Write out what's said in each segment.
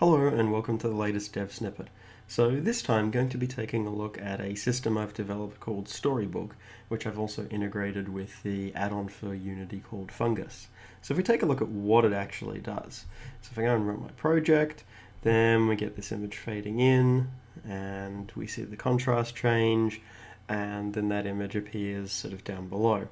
Hello and welcome to the latest dev snippet. So this time I'm going to be taking a look at a system I've developed called Storybook, which I've also integrated with the add-on for Unity called Fungus. So if we take a look at what it actually does. So if I go and run my project, then we get this image fading in and we see the contrast change, and then that image appears sort of down below.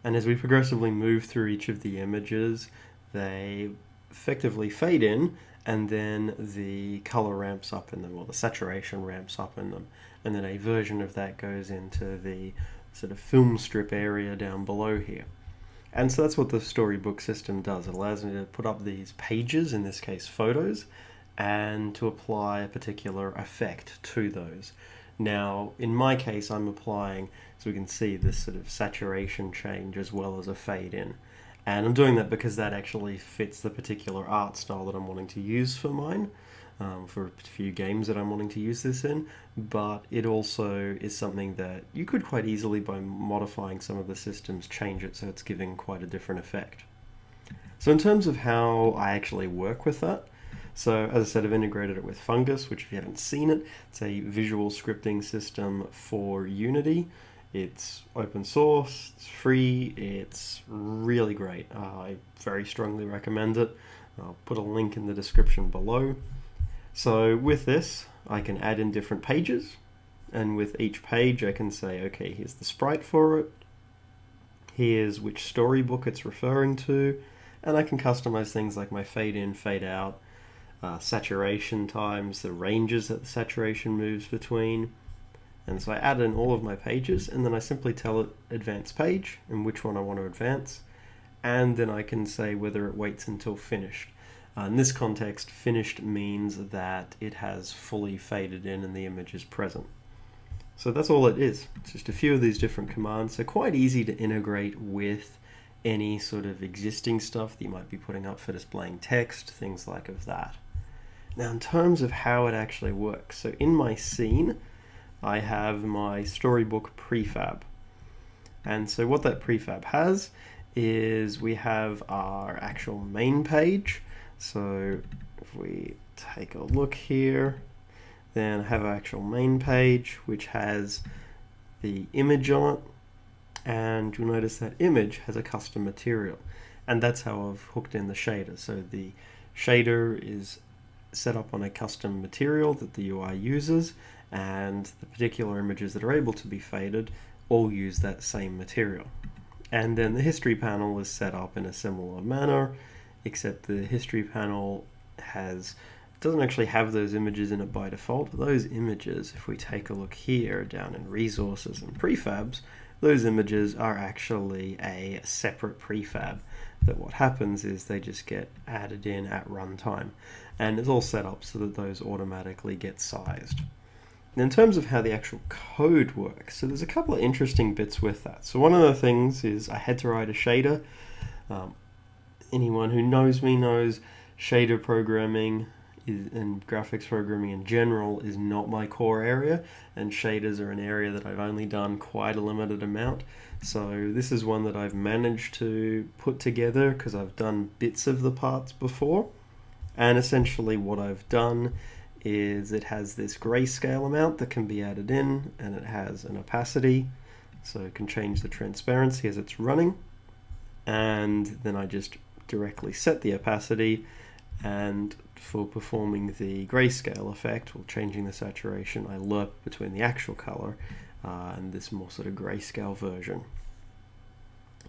And as we progressively move through each of the images, they effectively fade in, and then the color ramps up in them, or the saturation ramps up in them, and then a version of that goes into the sort of film strip area down below here. And so that's what the Storybook system does. It allows me to put up these pages, in this case photos, and to apply a particular effect to those. Now, in my case, I'm applying, so we can see this sort of saturation change as well as a fade in. And I'm doing that because that actually fits the particular art style that I'm wanting to use for mine, for a few games that I'm wanting to use this in, but it also is something that you could quite easily, by modifying some of the systems, change it so it's giving quite a different effect. So in terms of how I actually work with that, so as I said, I've integrated it with Fungus, which if you haven't seen it, it's a visual scripting system for Unity. It's open source, it's free, it's really great. I very strongly recommend it. I'll put a link in the description below. So with this, I can add in different pages, and with each page I can say, okay, here's the sprite for it, here's which storybook it's referring to, and I can customize things like my fade in, fade out, saturation times, the ranges that the saturation moves between. And so I add in all of my pages, and then I simply tell it advance page and which one I want to advance, and then I can say whether it waits until finished. In this context, finished means that it has fully faded in and the image is present. So that's all it is. It's just a few of these different commands. So quite easy to integrate with any sort of existing stuff that you might be putting up for displaying text, things like of that. Now in terms of how it actually works, so in my scene, I have my Storybook Prefab. And so what that prefab has is we have our actual main page. So if we take a look here, then I have our actual main page, which has the image on it. And you'll notice that image has a custom material. And that's how I've hooked in the shader. So the shader is set up on a custom material that the UI uses, and the particular images that are able to be faded all use that same material. And then the history panel is set up in a similar manner, except the history panel doesn't actually have those images in it by default. Those images, if we take a look here down in resources and prefabs, those images are actually a separate prefab, that what happens is they just get added in at runtime, and it's all set up so that those automatically get sized. In terms of how the actual code works, so there's a couple of interesting bits with that. So one of the things is I had to write a shader. Anyone who knows me knows shader programming and graphics programming in general is not my core area, and shaders are an area that I've only done quite a limited amount. So this is one that I've managed to put together because I've done bits of the parts before. And essentially what I've done is it has this grayscale amount that can be added in, and it has an opacity, so it can change the transparency as it's running, and then I just directly set the opacity, and for performing the grayscale effect or changing the saturation, I lerp between the actual color and this more sort of grayscale version.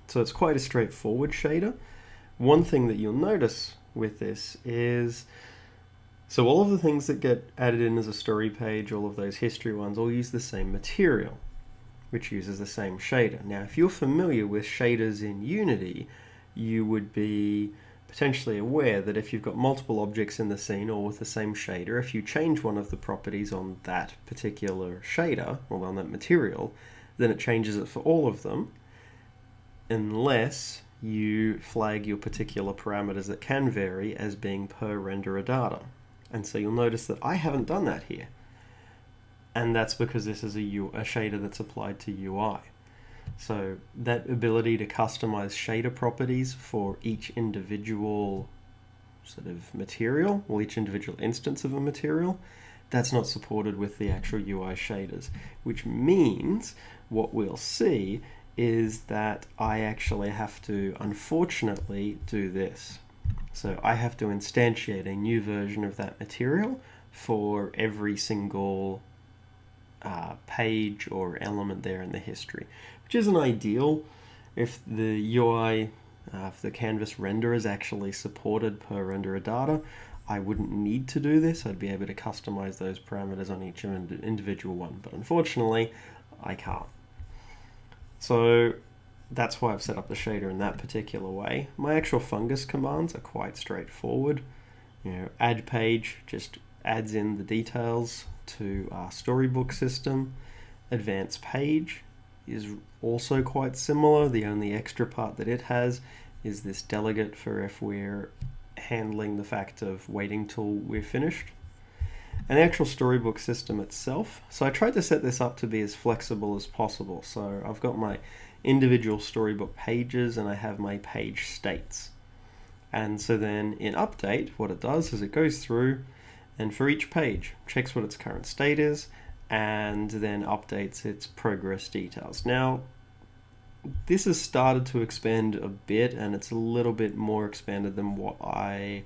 So it's quite a straightforward shader. One thing that you'll notice with this is, so all of the things that get added in as a story page, all of those history ones, all use the same material, which uses the same shader. Now, if you're familiar with shaders in Unity, you would be potentially aware that if you've got multiple objects in the scene, all with the same shader, if you change one of the properties on that particular shader, or on that material, then it changes it for all of them, unless you flag your particular parameters that can vary as being per renderer data. And so you'll notice that I haven't done that here. And that's because this is a shader that's applied to UI. So that ability to customize shader properties for each individual sort of material, or each individual instance of a material. That's not supported with the actual UI shaders, which means what we'll see is that I actually have to, unfortunately, do this. So I have to instantiate a new version of that material for every single page or element there in the history, which isn't ideal. If the UI, if the canvas render is actually supported per renderer data, I wouldn't need to do this. I'd be able to customize those parameters on each individual one, but unfortunately I can't. So that's why I've set up the shader in that particular way. My actual fungus commands are quite straightforward. Add page just adds in the details to our storybook system. Advance page is also quite similar. The only extra part that it has is this delegate for if we're handling the fact of waiting till we're finished. And the actual storybook system itself. So I tried to set this up to be as flexible as possible. So I've got my individual storybook pages and I have my page states. And so then in update, what it does is it goes through and for each page checks what its current state is and then updates its progress details. Now, this has started to expand a bit and it's a little bit more expanded than what I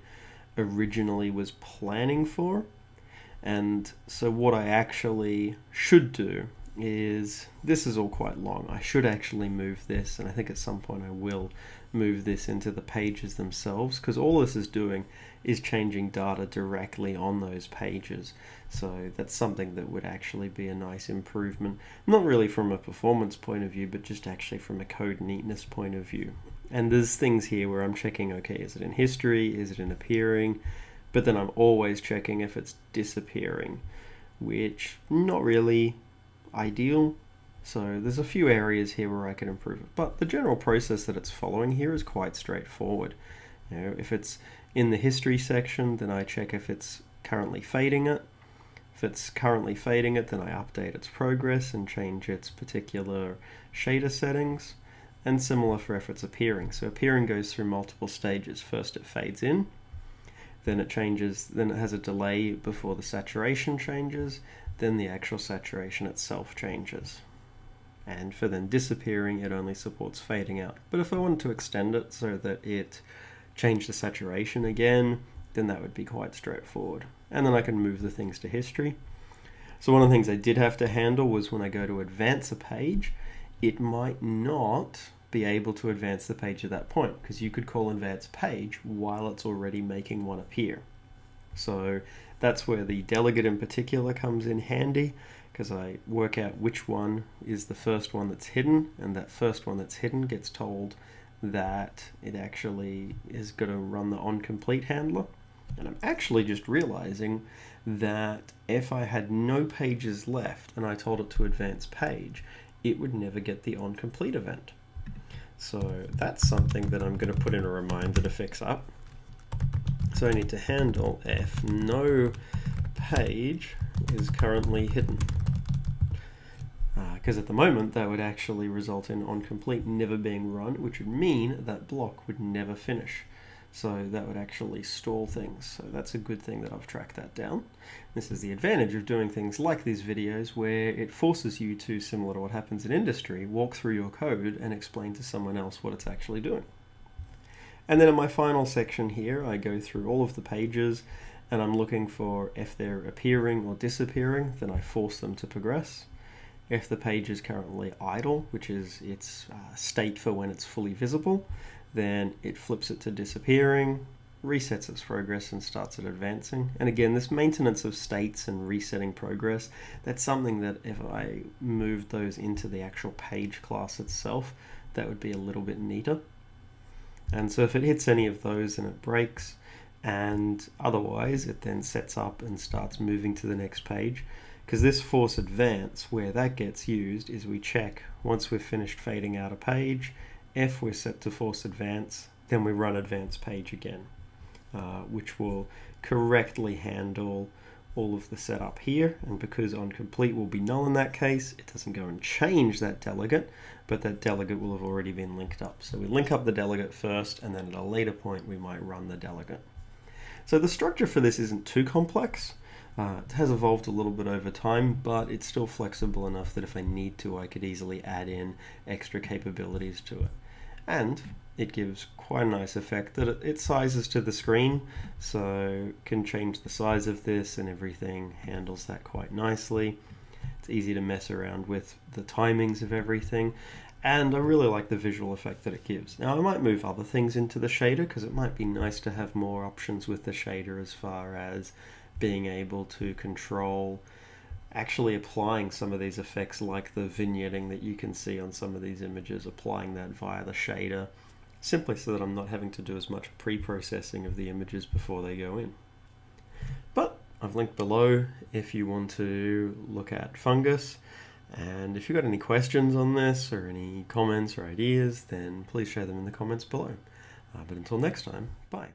originally was planning for. And so what I actually should do is, this is all quite long, I should actually move this, and I think at some point I will move this into the pages themselves, because all this is doing is changing data directly on those pages. So that's something that would actually be a nice improvement, not really from a performance point of view, but just actually from a code neatness point of view. And there's things here where I'm checking, okay, is it in history, is it in appearing, but then I'm always checking if it's disappearing, which not really ideal. So there's a few areas here where I can improve it, but the general process that it's following here is quite straightforward. If it's in the history section, then I check if it's currently fading it. If it's currently fading it, then I update its progress and change its particular shader settings. And similar for if it's appearing. So appearing goes through multiple stages. First it fades in, then it changes, then it has a delay before the saturation changes, then the actual saturation itself changes. And for then disappearing, it only supports fading out. But if I wanted to extend it so that it changed the saturation again, then that would be quite straightforward. And then I can move the things to history. So one of the things I did have to handle was when I go to advance a page, it might not be able to advance the page at that point, because you could call advance page while it's already making one appear. So that's where the delegate in particular comes in handy, because I work out which one is the first one that's hidden, and that first one that's hidden gets told that it actually is going to run the onComplete handler. And I'm actually just realizing that if I had no pages left and I told it to advance page, it would never get the onComplete event. So that's something that I'm going to put in a reminder to fix up. So I need to handle if no page is currently hidden. Because at the moment that would actually result in onComplete never being run, which would mean that block would never finish. So that would actually stall things. So that's a good thing that I've tracked that down. This is the advantage of doing things like these videos where it forces you to, similar to what happens in industry, walk through your code and explain to someone else what it's actually doing. And then in my final section here, I go through all of the pages and I'm looking for if they're appearing or disappearing, then I force them to progress. If the page is currently idle, which is its state for when it's fully visible, then it flips it to disappearing, resets its progress and starts it advancing. And again, this maintenance of states and resetting progress, that's something that if I moved those into the actual page class itself, that would be a little bit neater. And so if it hits any of those, then it breaks, and otherwise it then sets up and starts moving to the next page. Because this force advance, where that gets used is we check once we've finished fading out a page, if we're set to force advance, then we run advance page again, which will correctly handle all of the setup here. And because onComplete will be null in that case, it doesn't go and change that delegate, but that delegate will have already been linked up. So we link up the delegate first, and then at a later point we might run the delegate. So the structure for this isn't too complex. It has evolved a little bit over time, but it's still flexible enough that if I need to, I could easily add in extra capabilities to it. And it gives quite a nice effect that it sizes to the screen, so can change the size of this and everything, handles that quite nicely. It's easy to mess around with the timings of everything, and I really like the visual effect that it gives. Now I might move other things into the shader because it might be nice to have more options with the shader as far as being able to control actually applying some of these effects, like the vignetting that you can see on some of these images, applying that via the shader, simply so that I'm not having to do as much pre-processing of the images before they go in. But I've linked below if you want to look at Fungus, and if you've got any questions on this or any comments or ideas, then please share them in the comments below. But until next time, bye.